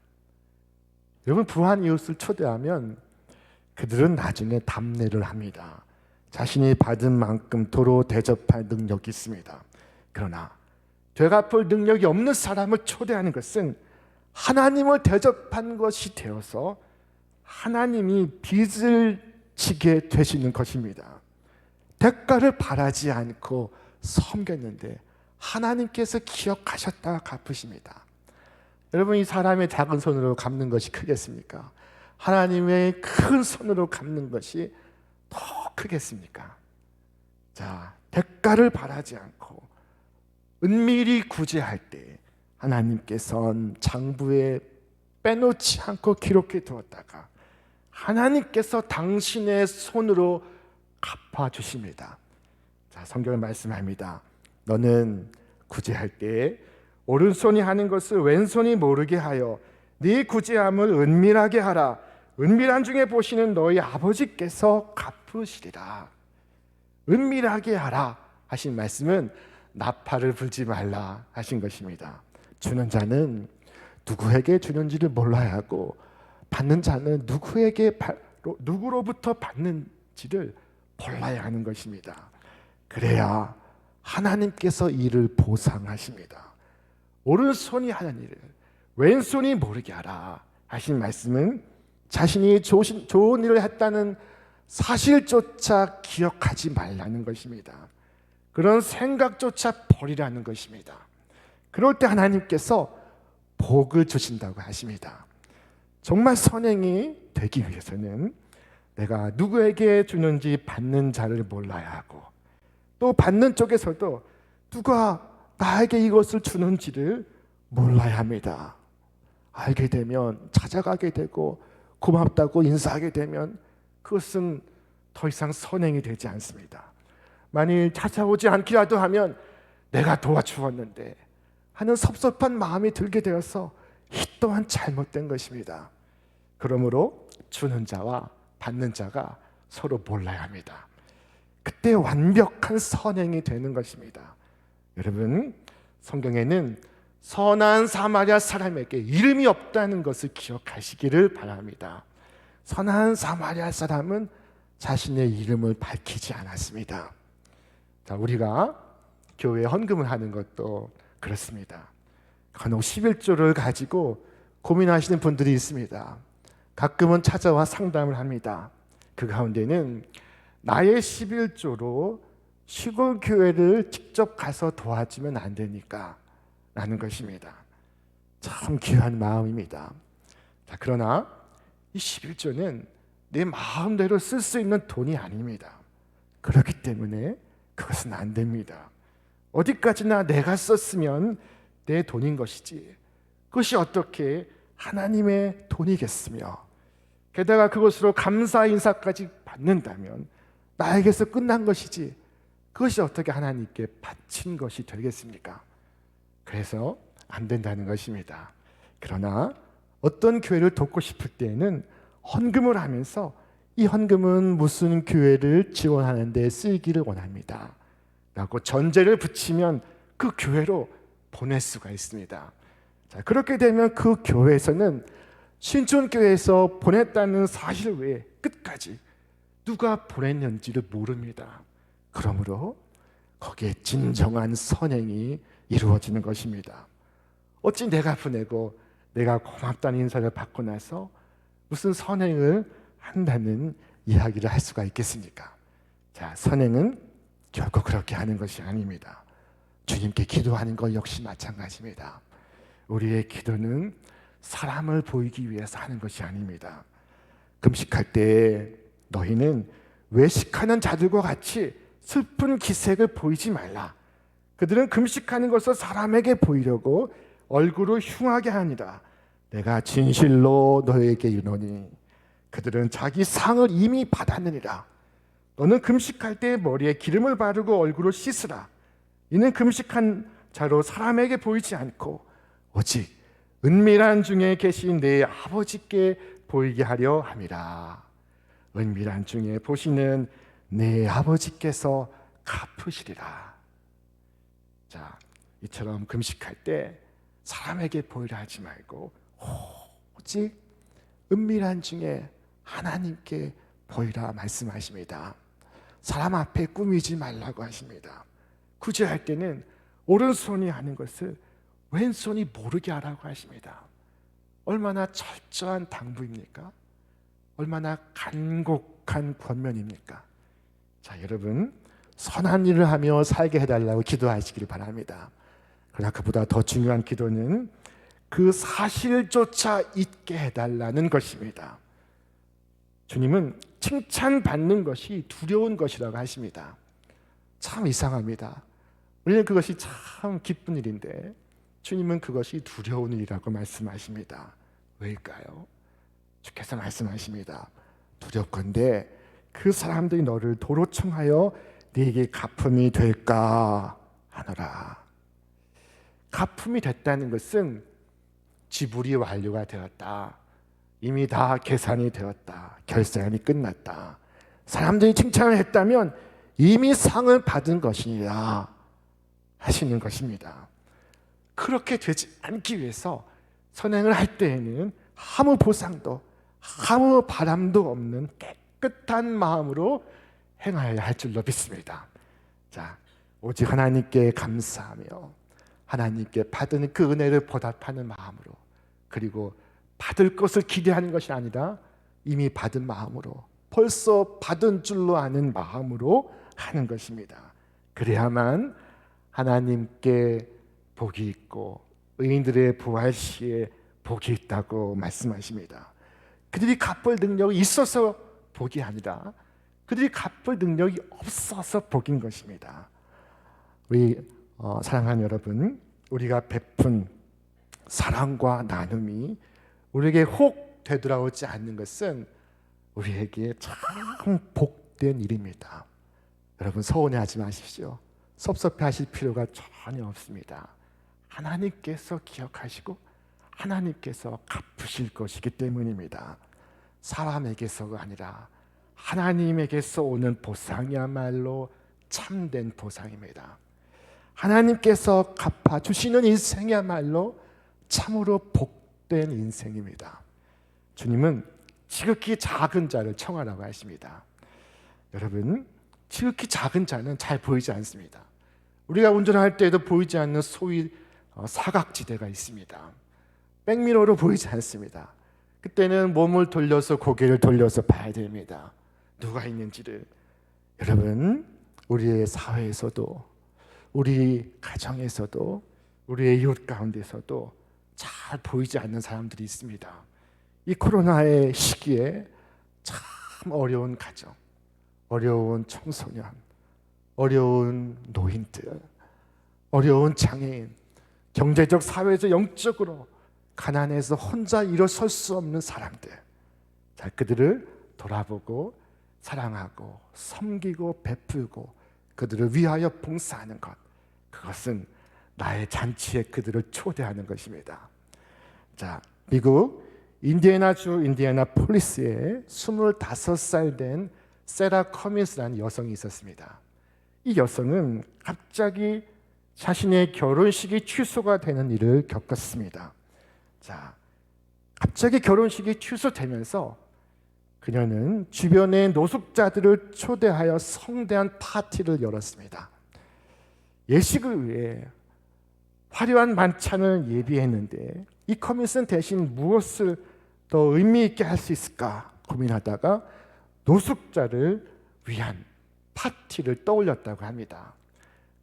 여러분, 부한 이웃을 초대하면 그들은 나중에 답례를 합니다. 자신이 받은 만큼 도로 대접할 능력이 있습니다. 그러나 되갚을 능력이 없는 사람을 초대하는 것은 하나님을 대접한 것이 되어서 하나님이 빚을 지게 되시는 것입니다. 대가를 바라지 않고 섬겼는데 하나님께서 기억하셨다가 갚으십니다. 여러분, 이 사람의 작은 손으로 갚는 것이 크겠습니까? 하나님의 큰 손으로 갚는 것이 더 크겠습니까? 자, 대가를 바라지 않고 은밀히 구제할 때 하나님께서는 장부에 빼놓지 않고 기록해 두었다가 하나님께서 당신의 손으로 갚아주십니다. 자, 성경은 말씀합니다. 너는 구제할 때 오른손이 하는 것을 왼손이 모르게 하여 네 구제함을 은밀하게 하라. 은밀한 중에 보시는 너희 아버지께서 갚으시리라. 은밀하게 하라 하신 말씀은 나팔을 불지 말라 하신 것입니다. 주는 자는 누구에게 주는지를 몰라야 하고 받는 자는 누구로부터 받는지를 몰라야 하는 것입니다. 그래야 하나님께서 이를 보상하십니다. 오른손이 하는 일을 왼손이 모르게 하라 하신 말씀은 자신이 좋은 일을 했다는 사실조차 기억하지 말라는 것입니다. 그런 생각조차 버리라는 것입니다. 그럴 때 하나님께서 복을 주신다고 하십니다. 정말 선행이 되기 위해서는 내가 누구에게 주는지 받는 자를 몰라야 하고 또 받는 쪽에서도 누가 나에게 이것을 주는지를 몰라야 합니다. 알게 되면 찾아가게 되고 고맙다고 인사하게 되면 그것은 더 이상 선행이 되지 않습니다. 만일 찾아오지 않기라도 하면 내가 도와주었는데 하는 섭섭한 마음이 들게 되어서 이 또한 잘못된 것입니다. 그러므로 주는 자와 받는 자가 서로 몰라야 합니다. 그때 완벽한 선행이 되는 것입니다. 여러분, 성경에는 선한 사마리아 사람에게 이름이 없다는 것을 기억하시기를 바랍니다. 선한 사마리아 사람은 자신의 이름을 밝히지 않았습니다. 자, 우리가 교회에 헌금을 하는 것도 그렇습니다. 간혹 11조를 가지고 고민하시는 분들이 있습니다. 가끔은 찾아와 상담을 합니다. 그 가운데는 나의 11조로 시골 교회를 직접 가서 도와주면 안 되니까 라는 것입니다. 참 귀한 마음입니다. 자, 그러나 이 11조는 내 마음대로 쓸 수 있는 돈이 아닙니다. 그렇기 때문에 그것은 안 됩니다. 어디까지나 내가 썼으면 내 돈인 것이지 그것이 어떻게 하나님의 돈이겠으며 게다가 그것으로 감사 인사까지 받는다면 나에게서 끝난 것이지 그것이 어떻게 하나님께 바친 것이 되겠습니까? 그래서 안 된다는 것입니다. 그러나 어떤 교회를 돕고 싶을 때에는 헌금을 하면서 이 헌금은 무슨 교회를 지원하는 데 쓰이기를 원합니다 라고 전제를 붙이면 그 교회로 보낼 수가 있습니다. 자, 그렇게 되면 그 교회에서는 신촌교회에서 보냈다는 사실 외에 끝까지 누가 보냈는지를 모릅니다. 그러므로 거기에 진정한 선행이 이루어지는 것입니다. 어찌 내가 보내고 내가 고맙다는 인사를 받고 나서 무슨 선행을 한다는 이야기를 할 수가 있겠습니까? 자, 선행은 결코 그렇게 하는 것이 아닙니다. 주님께 기도하는 것 역시 마찬가지입니다. 우리의 기도는 사람을 보이기 위해서 하는 것이 아닙니다. 금식할 때 너희는 외식하는 자들과 같이 슬픈 기색을 보이지 말라. 그들은 금식하는 것을 사람에게 보이려고 얼굴을 흉하게 하니라. 내가 진실로 너희에게 이르노니 그들은 자기 상을 이미 받았느니라. 너는 금식할 때 머리에 기름을 바르고 얼굴을 씻으라. 이는 금식한 자로 사람에게 보이지 않고 오직 은밀한 중에 계신 내 아버지께 보이게 하려 함이라. 은밀한 중에 보시는 내 아버지께서 갚으시리라. 자, 이처럼 금식할 때 사람에게 보이라 하지 말고 오직 은밀한 중에 하나님께 보이라 말씀하십니다. 사람 앞에 꾸미지 말라고 하십니다. 구제할 때는 오른손이 하는 것을 왼손이 모르게 하라고 하십니다. 얼마나 철저한 당부입니까? 얼마나 간곡한 권면입니까? 자, 여러분, 선한 일을 하며 살게 해달라고 기도하시길 바랍니다. 그러나 그보다 더 중요한 기도는 그 사실조차 잊게 해달라는 것입니다. 주님은 칭찬받는 것이 두려운 것이라고 하십니다. 참 이상합니다. 우리는 그것이 참 기쁜 일인데 주님은 그것이 두려운 일이라고 말씀하십니다. 왜일까요? 주께서 말씀하십니다. 두렵건대 그 사람들이 너를 도로 청하여 네게 가품이 될까 하노라. 가품이 됐다는 것은 지불이 완료가 되었다. 이미 다 계산이 되었다. 결산이 끝났다. 사람들이 칭찬을 했다면 이미 상을 받은 것이니라 하시는 것입니다. 그렇게 되지 않기 위해서 선행을 할 때에는 아무 보상도 아무 바람도 없는 깨끗한 마음으로 행하여야 할 줄로 믿습니다. 자, 오직 하나님께 감사하며 하나님께 받은 그 은혜를 보답하는 마음으로, 그리고 받을 것을 기대하는 것이 아니라 이미 받은 마음으로, 벌써 받은 줄로 아는 마음으로 하는 것입니다. 그래야만 하나님께 복이 있고 의인들의 부활 시에 복이 있다고 말씀하십니다. 그들이 갚을 능력이 있어서 복이 아니라 그들이 갚을 능력이 없어서 복인 것입니다. 우리 사랑하는 여러분, 우리가 베푼 사랑과 나눔이 우리에게 혹 되돌아오지 않는 것은 우리에게 참 복된 일입니다. 여러분, 서운해하지 마십시오. 섭섭해하실 필요가 전혀 없습니다. 하나님께서 기억하시고 하나님께서 갚으실 것이기 때문입니다. 사람에게서가 아니라 하나님에게서 오는 보상이야말로 참된 보상입니다. 하나님께서 갚아주시는 인생이야말로 참으로 복된 인생입니다. 주님은 지극히 작은 자를 청하라고 하십니다. 여러분, 지극히 작은 자는 잘 보이지 않습니다. 우리가 운전할 때에도 보이지 않는 소위 사각지대가 있습니다. 백미러로 보이지 않습니다. 그때는 몸을 돌려서 고개를 돌려서 봐야 됩니다. 누가 있는지를. 여러분, 우리의 사회에서도, 우리 가정에서도, 우리의 이웃 가운데서도 잘 보이지 않는 사람들이 있습니다. 이 코로나의 시기에 참 어려운 가정, 어려운 청소년, 어려운 노인들, 어려운 장애인, 경제적, 사회적, 영적으로 가난해서 혼자 일어설 수 없는 사람들, 자, 그들을 돌아보고 사랑하고 섬기고 베풀고 그들을 위하여 봉사하는 것, 그것은 나의 잔치에 그들을 초대하는 것입니다. 자, 미국 인디애나주 인디애나폴리스에 25살 된 세라 커민스라는 여성이 있었습니다. 이 여성은 갑자기 자신의 결혼식이 취소가 되는 일을 겪었습니다. 자, 갑자기 결혼식이 취소되면서 그녀는 주변의 노숙자들을 초대하여 성대한 파티를 열었습니다. 예식을 위해 화려한 만찬을 예비했는데 이 커밋은 대신 무엇을 더 의미 있게 할 수 있을까 고민하다가 노숙자를 위한 파티를 떠올렸다고 합니다.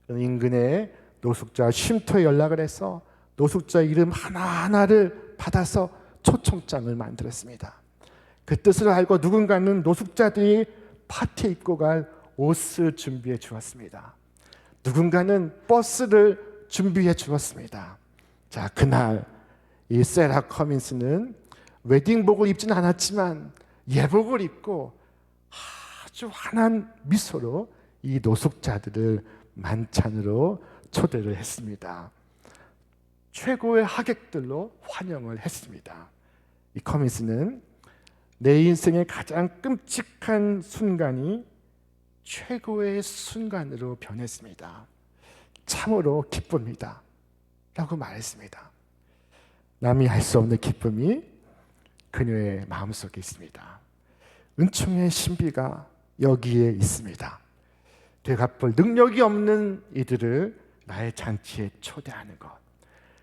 인근의 노숙자 쉼터에 연락을 해서 노숙자 이름 하나하나를 받아서 초청장을 만들었습니다. 그 뜻을 알고 누군가는 노숙자들이 파티에 입고 갈 옷을 준비해 주었습니다. 누군가는 버스를 준비해 주었습니다. 자, 그날 이 세라 커민스는 웨딩복을 입지는 않았지만 예복을 입고 아주 환한 미소로 이 노숙자들을 만찬으로 초대를 했습니다. 최고의 하객들로 환영을 했습니다. 이 커민스는 내 인생의 가장 끔찍한 순간이 최고의 순간으로 변했습니다. 참으로 기쁩니다 라고 말했습니다. 남이 알 수 없는 기쁨이 그녀의 마음속에 있습니다. 은총의 신비가 여기에 있습니다. 되갚을 능력이 없는 이들을 나의 잔치에 초대하는 것,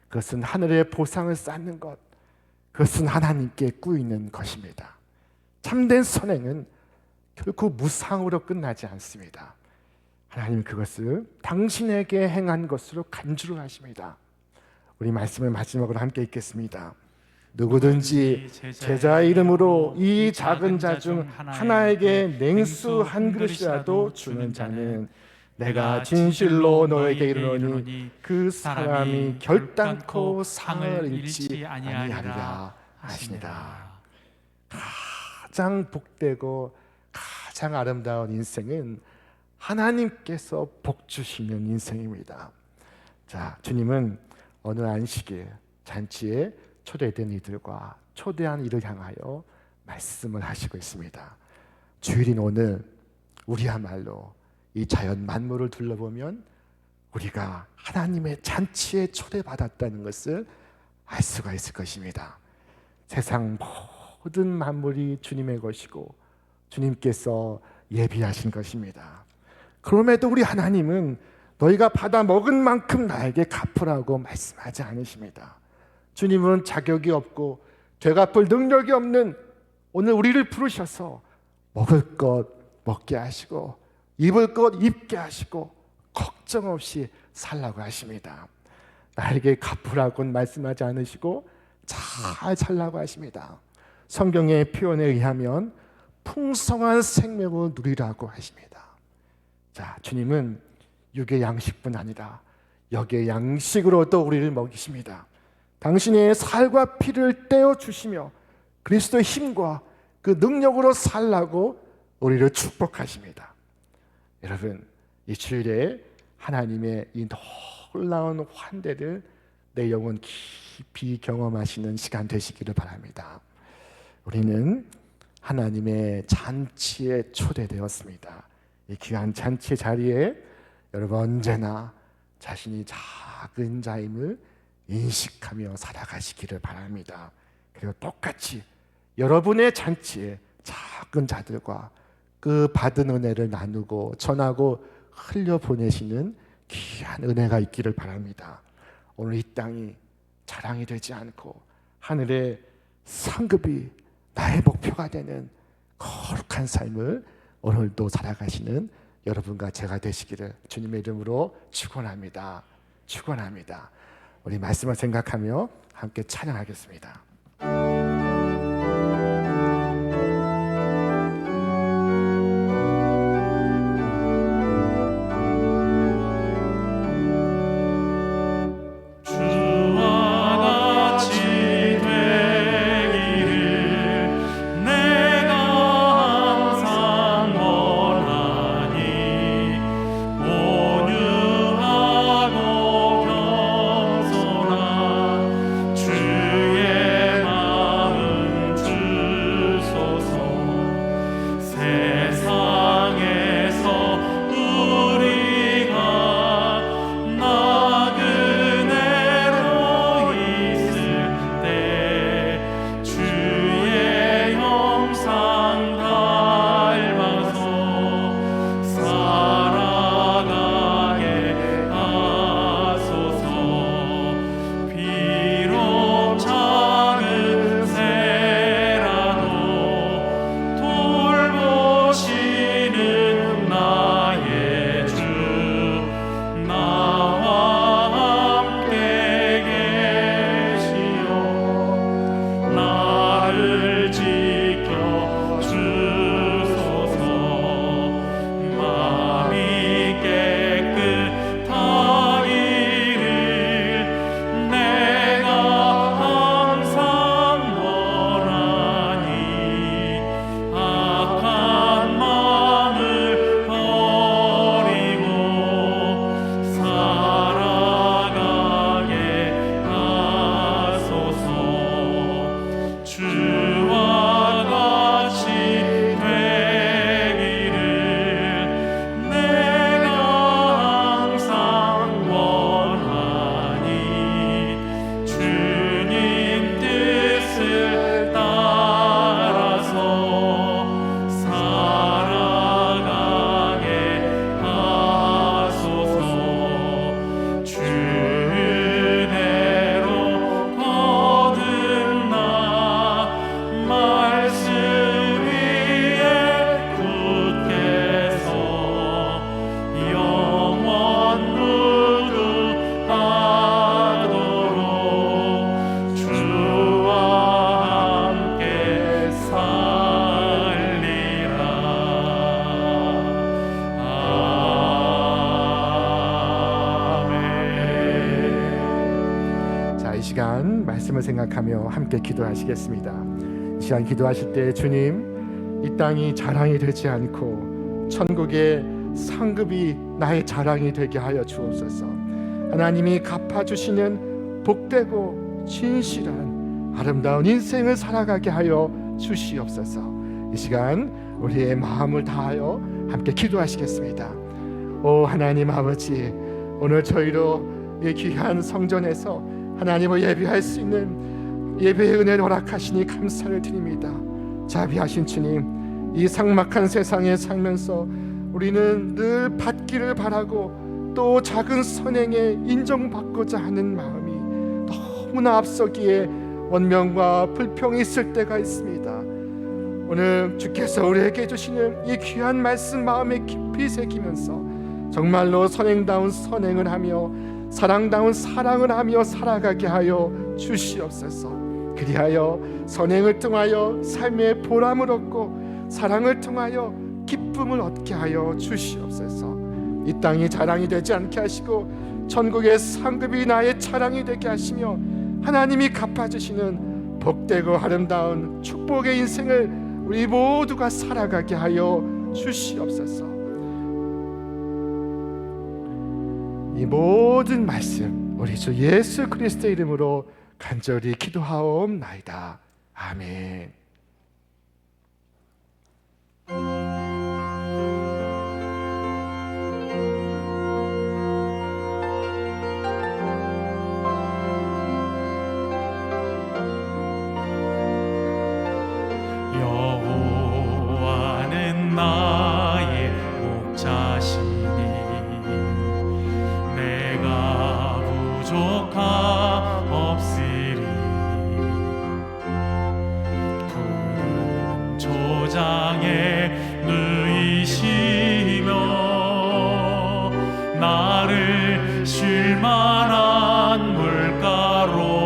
그것은 하늘의 보상을 쌓는 것, 그것은 하나님께 꾸이는 것입니다. 참된 선행은 결코 무상으로 끝나지 않습니다. 하나님은 그것을 당신에게 행한 것으로 간주를 하십니다. 우리 말씀을 마지막으로 함께 읽겠습니다. 누구든지 제자의 이름으로 이 작은 자 중 하나에게 냉수 한 그릇이라도 주는 자는 내가 진실로 너에게 이르노니 그 사람이 결단코 상을 잃지 아니하리라 하시니라. 가장 복되고 가장 아름다운 인생은 하나님께서 복 주시는 인생입니다. 자, 주님은 어느 안식일 잔치에 초대된 이들과 초대한 이를 향하여 말씀을 하시고 있습니다. 주일인 오늘 우리야말로 이 자연 만물을 둘러보면 우리가 하나님의 잔치에 초대받았다는 것을 알 수가 있을 것입니다. 세상 모든 만물이 주님의 것이고 주님께서 예비하신 것입니다. 그럼에도 우리 하나님은 너희가 받아 먹은 만큼 나에게 갚으라고 말씀하지 않으십니다. 주님은 자격이 없고 되갚을 능력이 없는 오늘 우리를 부르셔서 먹을 것 먹게 하시고 입을 것 입게 하시고 걱정 없이 살라고 하십니다. 나에게 갚으라고는 말씀하지 않으시고 잘 살라고 하십니다. 성경의 표현에 의하면 풍성한 생명을 누리라고 하십니다. 자, 주님은 육의 양식뿐 아니라 영의 양식으로도 우리를 먹이십니다. 당신의 살과 피를 떼어 주시며 그리스도의 힘과 그 능력으로 살라고 우리를 축복하십니다. 여러분, 이 주일에 하나님의 이 놀라운 환대를 내 영혼 깊이 경험하시는 시간 되시기를 바랍니다. 우리는 하나님의 잔치에 초대되었습니다. 이 귀한 잔치 자리에 여러분 언제나 자신이 작은 자임을 인식하며 살아가시기를 바랍니다. 그리고 똑같이 여러분의 잔치에 작은 자들과 그 받은 은혜를 나누고 전하고 흘려보내시는 귀한 은혜가 있기를 바랍니다. 오늘 이 땅이 자랑이 되지 않고 하늘의 상급이 나의 목표가 되는 거룩한 삶을 오늘도 살아가시는 여러분과 제가 되시기를 주님의 이름으로 축원합니다. 축원합니다. 우리 말씀을 생각하며 함께 찬양하겠습니다. 주의 이 시간 말씀을 생각하며 함께 기도하시겠습니다. 이 시간 기도하실 때 주님, 이 땅이 자랑이 되지 않고 천국의 상급이 나의 자랑이 되게 하여 주옵소서. 하나님이 갚아주시는 복되고 진실한 아름다운 인생을 살아가게 하여 주시옵소서. 이 시간 우리의 마음을 다하여 함께 기도하시겠습니다. 오 하나님 아버지, 오늘 저희로 이 귀한 성전에서 하나님을 예배할 수 있는 예배의 은혜를 허락하시니 감사를 드립니다. 자비하신 주님, 이 삭막한 세상에 살면서 우리는 늘 받기를 바라고 또 작은 선행에 인정받고자 하는 마음이 너무나 앞서기에 원명과 불평이 있을 때가 있습니다. 오늘 주께서 우리에게 주시는 이 귀한 말씀 마음에 깊이 새기면서 정말로 선행다운 선행을 하며 사랑다운 사랑을 하며 살아가게 하여 주시옵소서. 그리하여 선행을 통하여 삶의 보람을 얻고 사랑을 통하여 기쁨을 얻게 하여 주시옵소서. 이 땅이 자랑이 되지 않게 하시고 천국의 상급이 나의 자랑이 되게 하시며 하나님이 갚아주시는 복되고 아름다운 축복의 인생을 우리 모두가 살아가게 하여 주시옵소서. 이 모든 말씀 우리 주 예수 그리스도의 이름으로 간절히 기도하옵나이다. 아멘. 여호와는 나의 목자시니 내가 부족함없으리. 푸른 초장에 누이시며 나를 쉴 만한 물가로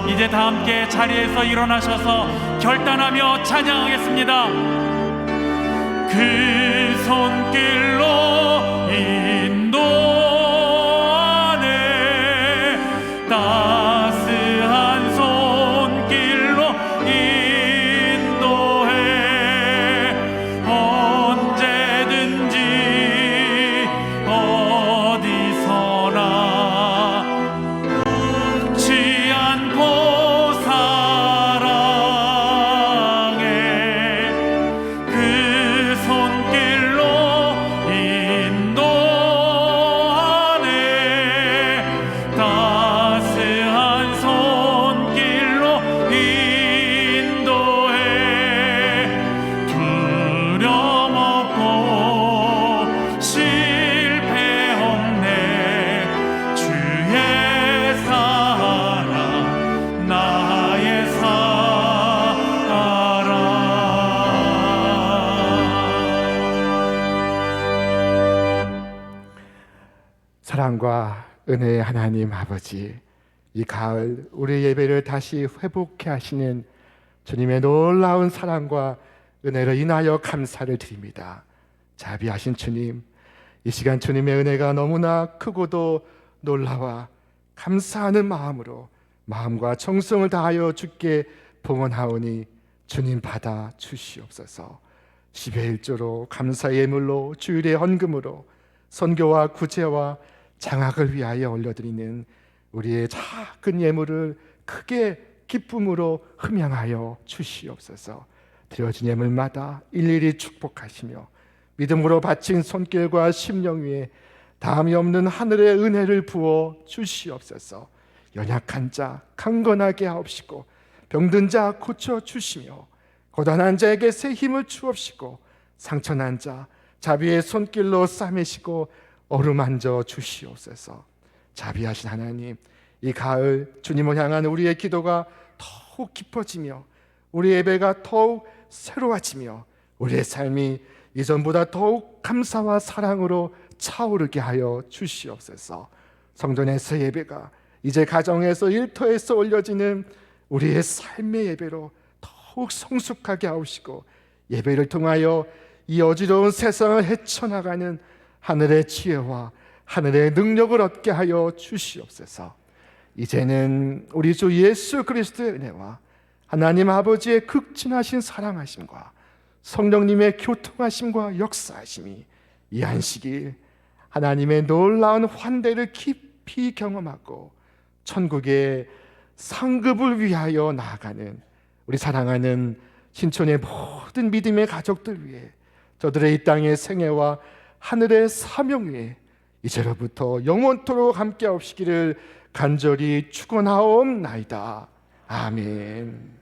이제 다 함께 자리에서 일어나셔서 결단하며 찬양하겠습니다. 그 손길로 인도하네, 따스한 손길로 인도해. 언제든지 어디서나 묻지 않고 사랑해. 그 손길로 인도하네, 사랑과 은혜의 하나님 아버지, 이 가을 우리 예배를 다시 회복케 하시는 주님의 놀라운 사랑과 은혜로 인하여 감사를 드립니다. 자비하신 주님, 이 시간 주님의 은혜가 너무나 크고도 놀라와 감사하는 마음으로 마음과 정성을 다하여 주께 봉헌하오니 주님 받아 주시옵소서. 10의 1조로 감사의 예물로 주일의 헌금으로 선교와 구제와 장학을 위하여 올려드리는 우리의 작은 예물을 크게 기쁨으로 흠양하여 주시옵소서. 드려진 예물마다 일일이 축복하시며 믿음으로 바친 손길과 심령 위에 다함이 없는 하늘의 은혜를 부어 주시옵소서. 연약한 자 강건하게 하옵시고 병든 자 고쳐 주시며 고단한 자에게 새 힘을 주옵시고 상처난 자 자비의 손길로 싸매시고 어루만져 주시옵소서. 자비하신 하나님, 이 가을 주님을 향한 우리의 기도가 더욱 깊어지며 우리 예배가 더욱 새로워지며 우리의 삶이 이전보다 더욱 감사와 사랑으로 차오르게 하여 주시옵소서. 성전에서 예배가 이제 가정에서 일터에서 올려지는 우리의 삶의 예배로 더욱 성숙하게 하옵시고 예배를 통하여 이 어지러운 세상을 헤쳐나가는 하늘의 지혜와 하늘의 능력을 얻게 하여 주시옵소서. 이제는 우리 주 예수 그리스도의 은혜와 하나님 아버지의 극진하신 사랑하심과 성령님의 교통하심과 역사하심이 이 안식일 하나님의 놀라운 환대를 깊이 경험하고 천국의 상급을 위하여 나아가는 우리 사랑하는 신촌의 모든 믿음의 가족들 위해 저들의 이 땅의 생애와 하늘의 사명 위에 이제로부터 영원토록 함께 하옵시기를 간절히 축원하옵나이다. 아멘.